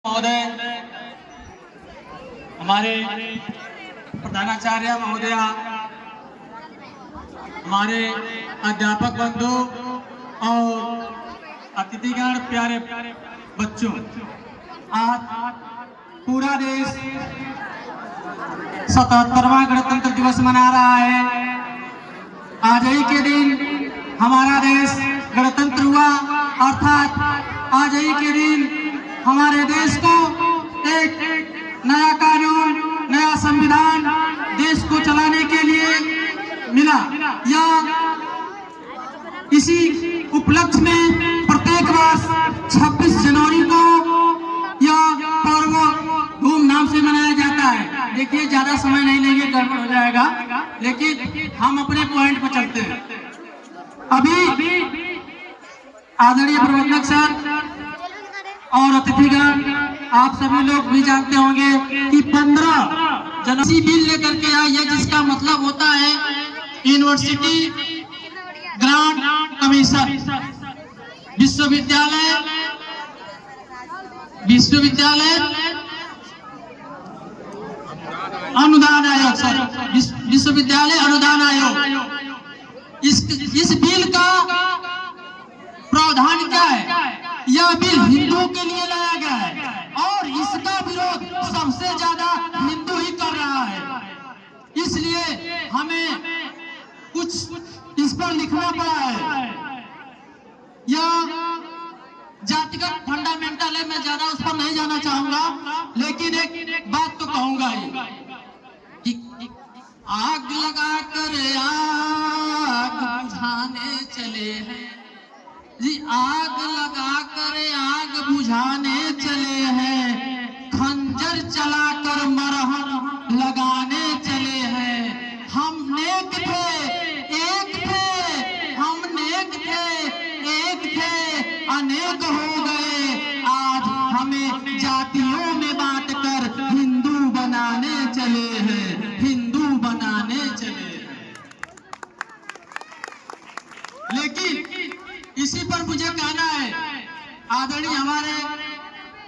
महोदय, हमारे प्रधानाचार्य महोदया, हमारे अध्यापक बंधु और अतिथिगण, प्यारे बच्चों, आज पूरा देश 77वां गणतंत्र दिवस मना रहा है। आज ही के दिन हमारा देश गणतंत्र हुआ, अर्थात आज ही के दिन हमारे देश को एक नया कानून, नया संविधान देश को चलाने के लिए मिला। या इसी उपलक्ष्य में प्रत्येक वर्ष 26 जनवरी को यह पर्व धूमधाम से मनाया जाता है। देखिए, ज्यादा समय नहीं लेंगे, गड़बड़ हो जाएगा, लेकिन हम अपने पॉइंट पर चलते हैं। अभी आदरणीय प्रबंधक सर और अतिथिगण, आप सभी लोग भी जानते होंगे कि 15 जनवरी बिल लेकर के आई है, जिसका मतलब होता है यूनिवर्सिटी ग्रांट कमीशन, विश्वविद्यालय अनुदान आयोग, सर विश्वविद्यालय अनुदान आयोग। इस बिल का प्रावधान क्या है? यह बिल हिंदुओं के लिए लाया गया है और इसका विरोध सबसे ज्यादा हिंदू ही कर रहा है। इसलिए हमें कुछ इस पर लिखना पड़ा है। यह जातिगत फंडामेंटल है, मैं ज्यादा उस पर नहीं जाना चाहूंगा, लेकिन एक बात तो कहूंगा ही कि आग लगा कर आग बुझाने चले हैं जी, आग लगा कर आग बुझाने चले हैं, खंजर चलाकर मरहम लगाने चले हैं। हम नेक थे, एक थे, हम नेक थे, एक थे, अनेक हो गए। आज हमें जातियों में बांटकर हिंदू बनाने चले हैं, हिंदू बनाने चले हैं। लेकिन इसी पर मुझे कहना है, आदरणीय हमारे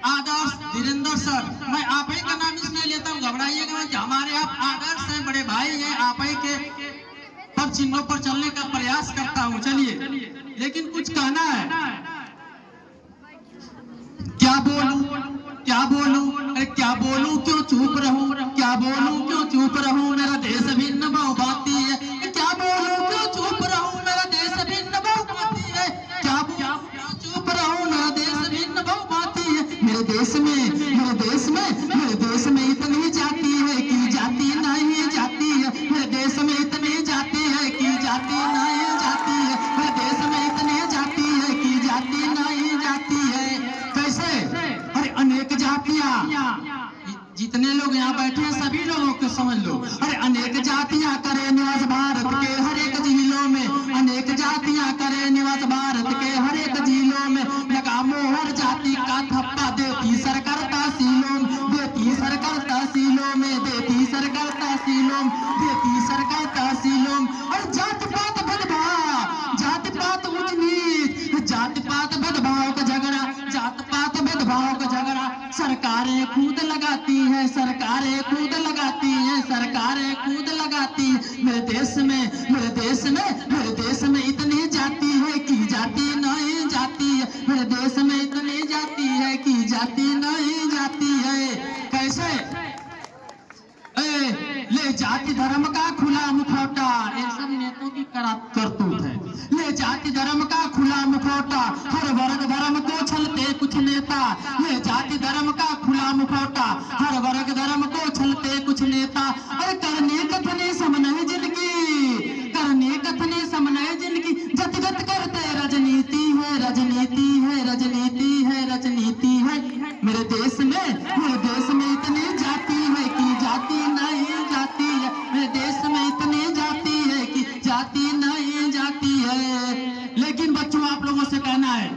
आदर्श धीरेन्द्र सर, मैं आप ही का नाम इसलिए लेता हूँ, घबराइएगा कि हमारे आप आदर्श हैं, बड़े भाई हैं, आप ही के पद चिन्हों पर चलने का प्रयास करता हूँ। चलिए, लेकिन कुछ कहना है। क्या बोलूं, अरे क्या बोलूं, क्यों चुप रहूं, क्या बोलूं, क्यों चुप रहूं, मेरा देश भिन्न बहुभाती है। क्या बोलूं, क्यों चुप रहूं, मेरा देश भिन्न बहुभाती है। क्या बोलूं, चुप रहूं, मेरा देश भिन्न बहुभाती है। मेरे देश में इतनी जाति है कि जाति नहीं जाती है। मेरे देश में इतनी जाति है कि जाति नहीं जाती है। मेरे देश में इतनी जाति है कि जाति नहीं जाती है। कैसे? अरे अनेक जातियां, जितने लोग यहाँ बैठे हैं सभी लोगों को समझ लो। अरे अनेक जातियां करे निवास भारत के हर एक जिलों में, अनेक जातियां करे निवास भारत के हर एक जिलों में। लगा मोहर जाति का थप्पा देती सरकार तहसीलों में, देती सरकार तहसीलों में, देती सरकार तहसीलों में, देती सरकार तहसीलों में। और जात पात भेदभाव, जात पात ऊंच नीच, जात पात भेदभाव का झगड़ा, जात पात भेदभाव का झगड़ा सरकारें खुद लगाती हैं, सरकारें खुद लगाती हैं, सरकारें खुद लगाती हैं। मेरे देश में इतनी जाति है कि जाति नहीं जाती है। मेरे देश में इतनी जाति है कि जाति नहीं जाती है। कैसे? ले जाति धर्म का खुला मुखौटा, ये सब नेताओं की करतूत है। ले जाति धर्म का खुला मुखौटा, हर वर्ग धर्म को छलते कुछ नेता। ले जाति धर्म का खुला मुखौटा, हर वर्ग धर्म को छलते कुछ नेता। अरे करने कथने समन्वय जिनकी, करने कथने समन्वय जिनकी, जतगत करते राजनीति है, राजनीति है, राजनीति है, राजनीति है। मेरे देश में इतनी जाति है कि जाति नहीं जाती है। मेरे देश में इतनी जाति है कि जाति नहीं जाती है। लेकिन बच्चों, आप लोगों से कहना है,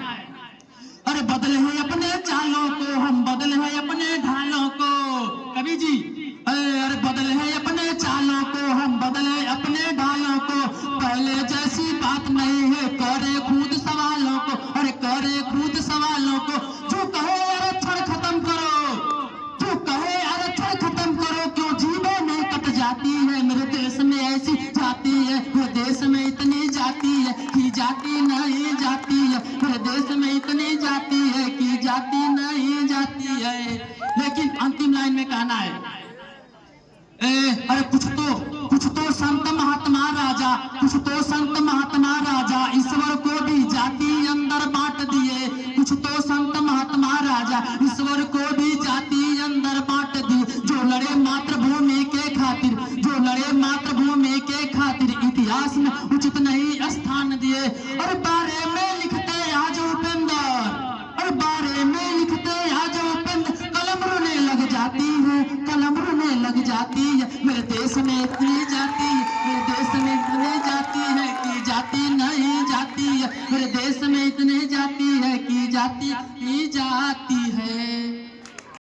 अरे बदले हैं अपने चालों को, हम बदले हैं अपने ढालों को। कवि जी, अरे बदले हैं अपने चालों को, हम बदले अपने ढालों को। पहले जैसी बात नहीं है, करे खुद सवालों को, अरे करे खुद सवालों को। जो कहो आरक्षण खत्म करो, देश में ऐसी जाति है, मेरे देश में इतनी जाति है कि जाति नहीं जाती है, मेरे देश में इतनी जाति है कि जाति नहीं जाती है। लेकिन अंतिम लाइन में कहना है, अरे कुछ तो संत महात्मा राजा, कुछ तो संत महात्मा राजा ईश्वर को भी जाति अंदर बांट दिए, कुछ तो संत महात्मा राजा ईश्वर को भी जाति अंदर बांट दिए। जो लड़े मातृभूमि के खातिर, जो लड़े मातृभूमि के खातिर इतिहास में उचित नहीं स्थान दिए। और बारे में लिखते आज उपेंद्र, और बारे में लिखते आज उपेंद्र, कलम रोने लग जाती है, कलम रोने लग जाती है, मेरे देश में इतनी जाति